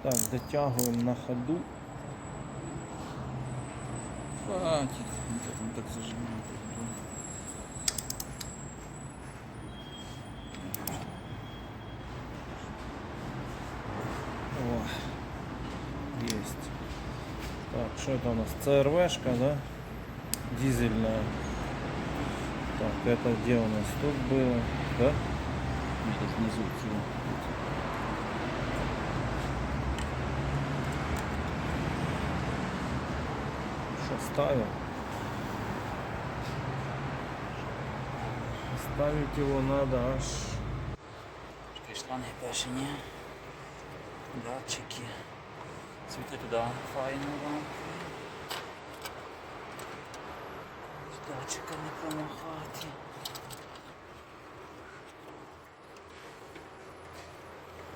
Так, дотягиваем на ходу. Хватит. Он так зажимает. О, есть. Так, что это у нас? ЦРВшка, да? Дизельная. Так, это где у нас? Тут было, да? Сейчас внизу всего. Что ставим? Ставить его надо аж. Шланги перші ні. Датчики. Світло туди файно лампи. З датчика не промахати.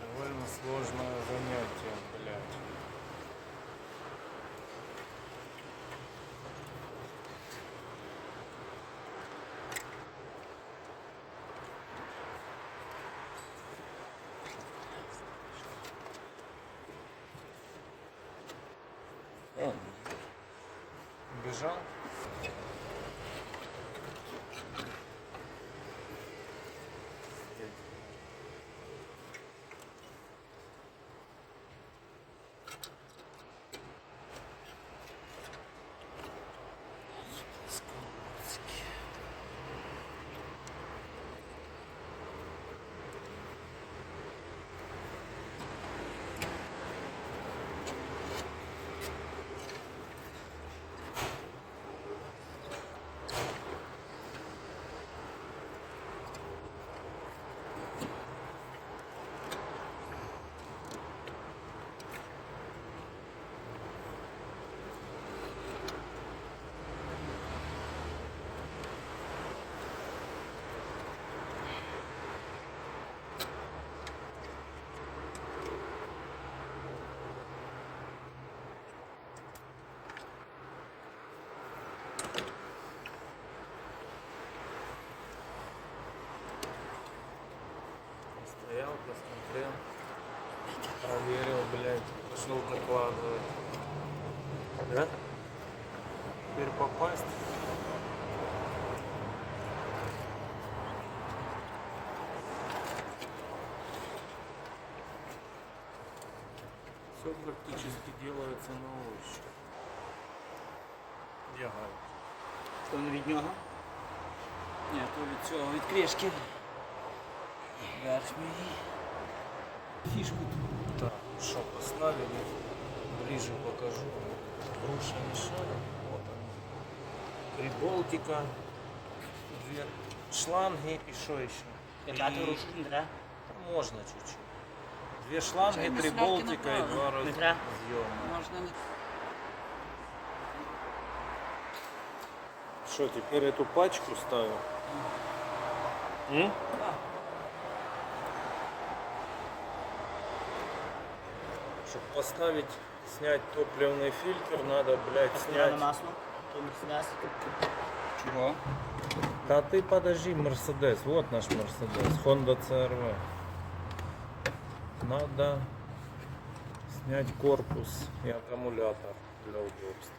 Довольно сложное занятие, блядь. Бежал? Стоял, посмотрел, проверил, блядь, пошел докладывать. Да? Теперь попасть. Все практически делается на ощупь. Я говорю. Що він від нього? Ні, то від цього, від кришки. Верхньої. Фішку. Так, что поставили, ближе покажу. Груша мешает. Вот она. 3 болтика, 2 шланги и что еще? Дати рушу не треба. Можно чуть-чуть. 2 шланги, Чайні 3 сладкі болтика и направо. 2 Не треба. разъема. Можна не... Что, теперь эту пачку ставим? М? Чтобы поставить, снять топливный фильтр, надо, блядь, Снять снять. масло. То не снять. Чого? Да ты подожди, Мерседес, вот наш Мерседес, Honda CR-V. Надо снять корпус и аккумулятор для удобства.